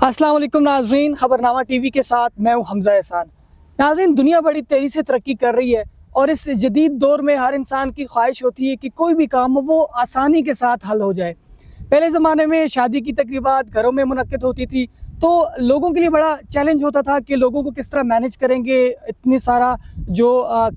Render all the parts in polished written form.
अस्सलाम वालेकुम नाज़रीन, खबरनामा टीवी के साथ मैं हूं हमजा एहसान। नाज़रीन, दुनिया बड़ी तेज़ी से तरक्की कर रही है और इस जदीद दौर में हर इंसान की ख्वाहिश होती है कि कोई भी काम हो वो आसानी के साथ हल हो जाए। पहले ज़माने में शादी की तकरीबात घरों में मुनक्किद होती थी तो लोगों के लिए बड़ा चैलेंज होता था कि लोगों को किस तरह मैनेज करेंगे, इतनी सारा जो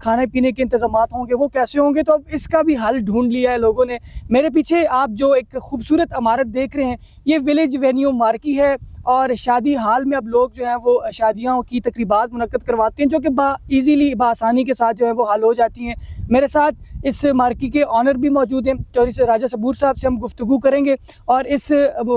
खाने पीने के इंतज़ामात होंगे वो कैसे होंगे। तो अब इसका भी हल ढूंढ लिया है लोगों ने। मेरे पीछे आप जो एक खूबसूरत इमारत देख रहे हैं ये विलेज वेन्यू मार्की है और शादी हाल में अब लोग जो हैं वो शादियों की तकरीबात मुनक्किद करवाते हैं जो कि ईज़िली बआसानी के साथ जो है वो हल हो जाती हैं। मेरे साथ इस मार्की के ऑनर भी मौजूद हैं, चौधरी से राजा सबूर साहब से हम गुफ्तगू करेंगे और इस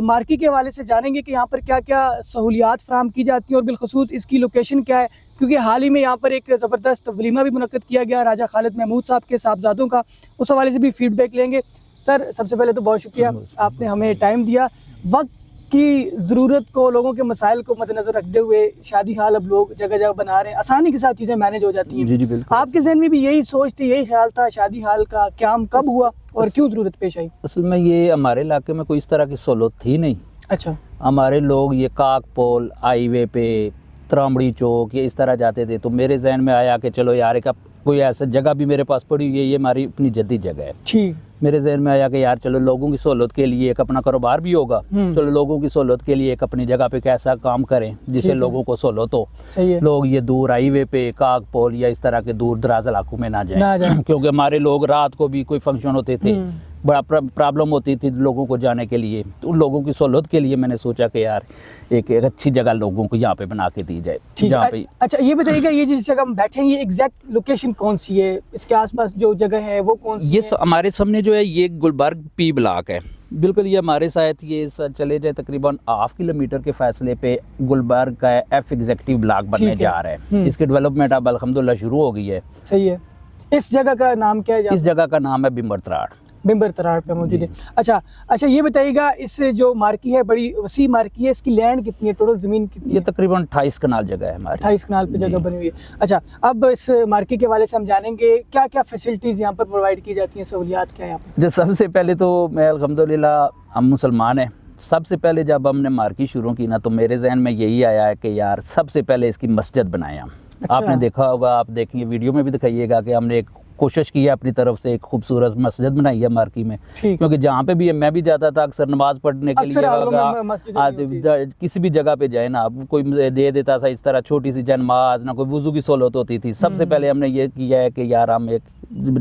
मार्की के हवाले से जानेंगे कि यहाँ पर क्या क्या सहूलियात फ़राहम की जाती हैं और बिलखसूस इसकी लोकेशन क्या है, क्योंकि हाल ही में यहाँ पर एक ज़बरदस्त वलीमा भी मुनक्किद किया गया राजा खालिद महमूद साहब के साहबजादों का, उस हवाले से भी फ़ीडबैक लेंगे। सर, सबसे पहले तो बहुत शुक्रिया, आपने हमें टाइम दिया। वक्त की ज़रूरत को, लोगों के मसाइल को मद्देनज़र रखते हुए शादी हाल अब लोग जगह जगह बना रहे हैं, आसानी के साथ चीज़ें मैनेज हो जाती हैं। जी जी बिल्कुल। आपके जहन में भी यही सोच थी, यही ख्याल था शादी हाल का क़याम कब हुआ और क्यों ज़रूरत पेश आई? असल में ये हमारे इलाके में कोई इस तरह की सहूलत थी नहीं। अच्छा। हमारे लोग ये काकपोल हाईवे पे त्रामड़ी चौक ये इस तरह जाते थे, तो मेरे जहन में आया कि चलो यार एक कोई ऐसा जगह भी मेरे पास पड़ी हुई है, ये हमारी अपनी जद्दी जगह है। ठीक। मेरे जहन में आया कि यार चलो लोगों की सहूलत के लिए एक अपना कारोबार भी होगा, चलो लोगों की सहूलत के लिए एक अपनी जगह पे कैसा काम करें जिससे लोगों को सहूलत हो। सही है। लोग ये दूर हाईवे पे काकपोल या इस तरह के दूर दराज इलाकों में ना जाएं क्योंकि हमारे लोग रात को भी कोई फंक्शन होते थे, बड़ा प्रॉब्लम होती थी लोगों को जाने के लिए। तो उन लोगों की सहूलत के लिए मैंने सोचा कि यार एक अच्छी जगह लोगों को यहाँ पे बना के दी जाए। जहाँ पे अच्छा, ये बताइएगा ये जिस जगह हम बैठे हैं ये एग्जैक्ट लोकेशन कौन सी है, इसके आसपास जो जगह है वो कौन सी ये है? हमारे सामने जो है ये गुलबर्ग पी ब्लॉक है, बिल्कुल ये हमारे साथ ये चले जाए तकरीबन 1/2 किलोमीटर के फासले पे गुलबर्ग का एफ एग्जीक्यूटिव ब्लॉक बनने जा रहा है। इसकी डेवलपमेंट अब अल्हम्दुलिल्लाह शुरू हो गई है। सही है। इस जगह का नाम क्या है? इस जगह का नाम है बिम्बर तराड़। बिम्बर तराड़ पे मौजूद है। अच्छा, ये बताइएगा इस जो मार्की है बड़ी वसी मार्की है, इसकी लैंड कितनी है, टोटल ज़मीन कितनी ये है? तकरीबन 28 कनाल जगह है हमारी। 28 कनाल पे जगह बनी हुई है। अच्छा, अब इस मार्की के वाले से हम जानेंगे क्या क्या फैसिलिटीज़ यहाँ पर प्रोवाइड की जाती हैं, सहूलियात क्या है यहाँ पर? जो सबसे पहले तो मैं अल्हम्दुलिल्लाह हम मुसलमान हैं, सबसे पहले जब हमने मार्की शुरू की ना तो मेरे जहन में यही आया है कि यार सबसे पहले इसकी मस्जिद बनाएं हम। अच्छा। आपने देखा होगा, आप देखेंगे वीडियो में भी दिखाइएगा कि हमने एक कोशिश की है अपनी तरफ से एक खूबसूरत मस्जिद बनाई है मार्की में, क्योंकि जहाँ पे भी है मैं भी जाता था अक्सर नमाज पढ़ने के लिए, किसी भी जगह पे जाए ना कोई दे देता था इस तरह छोटी सी नमाज, ना कोई वुजू की सहूलत होती थी। सबसे पहले हमने ये किया है कि यार हम एक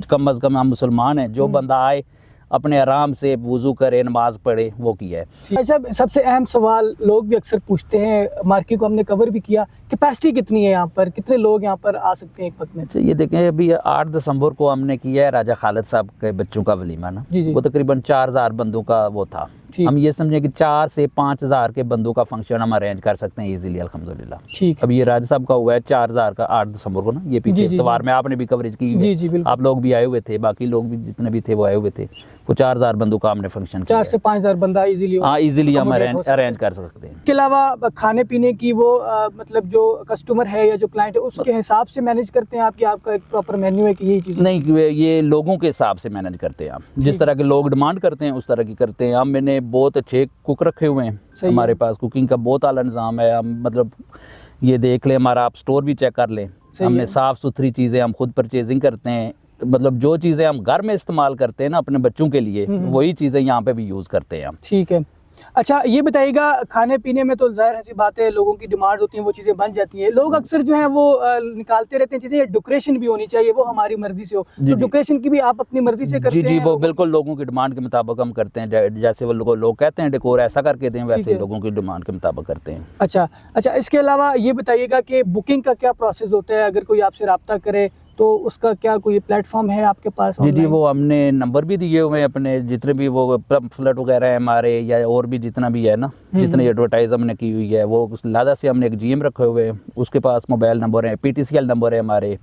कम अज़ कम हम मुसलमान हैं, जो बंदा आए अपने आराम से वुजू करे नमाज पढ़े, वो किया है। अच्छा, सबसे अहम सवाल लोग भी अक्सर पूछते हैं, मार्की को हमने कवर भी किया, कैपेसिटी कितनी है यहाँ पर, कितने लोग यहाँ पर आ सकते हैं एक वक्त में? अच्छा, ये देखें अभी 8 दिसंबर को हमने किया है राजा खालिद साहब के बच्चों का वलीमा ना, वो तकरीबन 4000 बंदों का वो था। हम ये समझें कि 4 से 5000 के बंदों का फंक्शन हम अरेंज कर सकते हैं इजीली अल्हम्दुलिल्लाह। ठीक। अब ये राजा साहब का हुआ है 4000 का 8 दिसंबर को ना, ये पीछे इतवार में आपने भी कवरेज की, आप लोग भी आए हुए थे, बाकी लोग भी जितने भी थे वो आए हुए थे। वो 4000 बंदों का हमने फंक्शन 4 से 5000 बंदा इजीली हम अरेंज कर सकते हैं। इसके अलावा खाने पीने की वो मतलब जो कस्टमर है या जो क्लाइंट है उसके हिसाब से मैनेज करते हैं आपकी, आपका एक प्रॉपर मेन्यू है कि यही चीज़? नहीं, ये लोगों के हिसाब से मैनेज करते हैं हम, जिस तरह के लोग डिमांड करते हैं उस तरह की करते हैं हम। मैंने बहुत अच्छे कुक रखे हुए हैं हमारे पास, कुकिंग का बहुत आला निज़ाम है। हम मतलब ये देख लें, हमारा आप स्टोर भी चेक कर लें, हमने साफ़ सुथरी चीज़ें हम खुद परचेजिंग करते हैं। मतलब जो चीज़ें हम घर में इस्तेमाल करते हैं ना अपने बच्चों के लिए, वही चीज़ें यहाँ पे भी यूज़ करते हैं हम। ठीक है। अच्छा, ये बताइएगा खाने पीने में तो ज़ाहिर ऐसी बात है, लोगों की डिमांड होती है, वो चीज़ें बन जाती हैं। लोग अक्सर जो है वो निकालते रहते हैं चीज़ें, डेकोरेशन भी होनी चाहिए, वो हमारी मर्जी से हो, तो डेकोरेशन की भी आप अपनी मर्जी से करते हैं? जी, वो बिल्कुल लोगों की डिमांड के मुताबिक हम करते हैं, जैसे वो लोग कहते हैं डेकोर ऐसा करके दें, वैसे लोगों की डिमांड के मुताबिक करते हैं। अच्छा, इसके अलावा ये बताइएगा कि बुकिंग का क्या प्रोसेस होता है, अगर कोई आपसे रब्ता करे तो उसका क्या कोई प्लेटफॉर्म है आपके पास? जी, वो हमने नंबर भी दिए हुए हैं अपने, जितने भी वो फ्लैट वगैरह है हमारे या और भी जितना भी है ना, जितनी एडवर्टाइज हमने की हुई है वो लादा से हमने एक GM रखे हुए हैं, उसके पास मोबाइल नंबर है, PTCL नंबर है हमारे।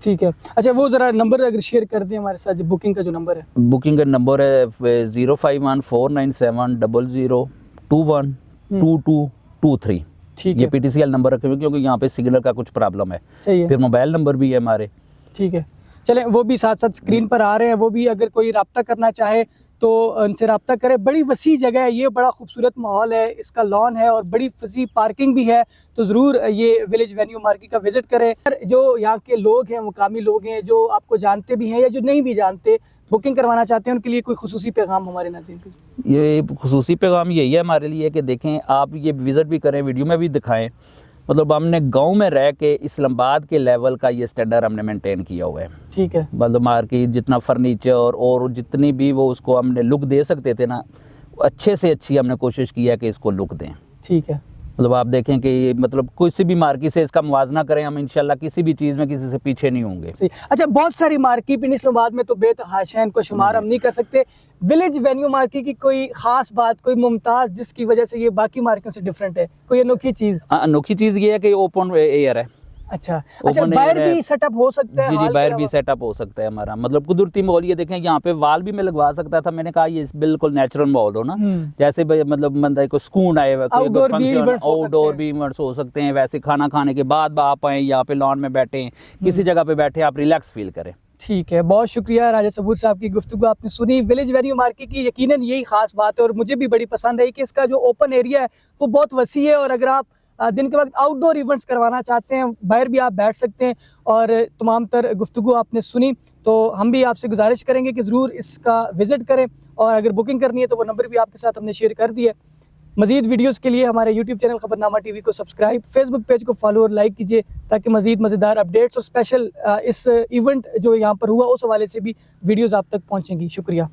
ठीक है। अच्छा, वो ज़रा नंबर अगर शेयर कर दें हमारे साथ, बुकिंग का जो नंबर है? बुकिंग का नंबर है 051-497-00212223। ये PTCL नंबर रखे हुए क्योंकि यहाँ पे सिग्नल का कुछ प्रॉब्लम है। सही है। फिर मोबाइल नंबर भी है हमारे। ठीक है, चलें वो भी साथ साथ स्क्रीन पर आ रहे हैं, वो भी अगर कोई रब्ता करना चाहे तो उनसे रब्ता करें। बड़ी वसी जगह है ये, बड़ा खूबसूरत माहौल है, इसका लॉन है और बड़ी वसी पार्किंग भी है। तो ज़रूर ये विलेज वेन्यू मार्केट का विज़िट करें। जो यहाँ के लोग हैं, मुकामी लोग हैं, जो आपको जानते भी हैं या जो नहीं भी जानते, बुकिंग करवाना चाहते हैं, उनके लिए कोई खुसूसी पैगाम हमारे नाज़रीन के? ये खुसूसी पैगाम यही है हमारे लिए कि देखें, आप ये विज़िट भी करें, वीडियो में भी दिखाएं। मतलब हमने गांव में रह के इस्लामाबाद के लेवल का ये स्टैंडर्ड हमने मेंटेन किया हुआ है। ठीक है। मतलब मार्केट जितना फर्नीचर और जितनी भी वो उसको हमने लुक दे सकते थे ना, अच्छे से अच्छी हमने कोशिश की है कि इसको लुक दें। ठीक है। मतलब आप देखें कि मतलब किसी भी मार्केट से इसका मुवाजना करें, हम इंशाल्लाह किसी भी चीज़ में किसी से पीछे नहीं होंगे। अच्छा, बहुत सारी मार्केट इस्लामाबाद में तो बेतहाशा, इनको शुमार हम नहीं कर सकते। विलेज वेन्यू मार्केट की कोई खास बात, कोई मुमताज़ जिसकी वजह से ये बाकी मार्केटों से डिफरेंट है, कोई अनोखी चीज़? अनोखी चीज़ ये है कि ओपन एयर है। अच्छा, बाहर भी सेटअप हो सकता है? जी, बाहर भी सेटअप हो सकता है हमारा। मतलब कुदरती माहौल, ये देखें यहाँ पे वाल भी मैं लगवा सकता था। मैंने कहा ये बिल्कुल नेचुरल माहौल हो ना, जैसे मतलब बंदा को सुकून आए, आउटडोर भी इवेंट्स हो सकते हैं। वैसे खाना खाने के बाद आप आए यहाँ पे लॉन में बैठे, किसी जगह पे बैठे, आप रिलैक्स फील करें। ठीक है, बहुत शुक्रिया राजा सबूर साहब की गुफ्तगू आपने सुनी। विलेज वेन्यू मार्केट की यकीनन यही खास बात है और मुझे भी बड़ी पसंद है कि इसका जो ओपन एरिया है वो बहुत वसी है और अगर आप दिन के वक्त आउटडोर इवेंट्स करवाना चाहते हैं, बाहर भी आप बैठ सकते हैं। और तमाम तर गुफ्तगू आपने सुनी, तो हम भी आपसे गुजारिश करेंगे कि ज़रूर इसका विज़िट करें और अगर बुकिंग करनी है तो वो नंबर भी आपके साथ हमने शेयर कर दिया। मज़ीद वीडियोस के लिए हमारे यूट्यूब चैनल खबरनामा टीवी को सब्सक्राइब, फेसबुक पेज को फॉलो और लाइक कीजिए ताकि मज़ीद मज़ेदार अपडेट्स और स्पेशल इस इवेंट जो यहाँ पर हुआ उस हवाले से भी वीडियोज़ आप तक पहुँचेंगी। शुक्रिया।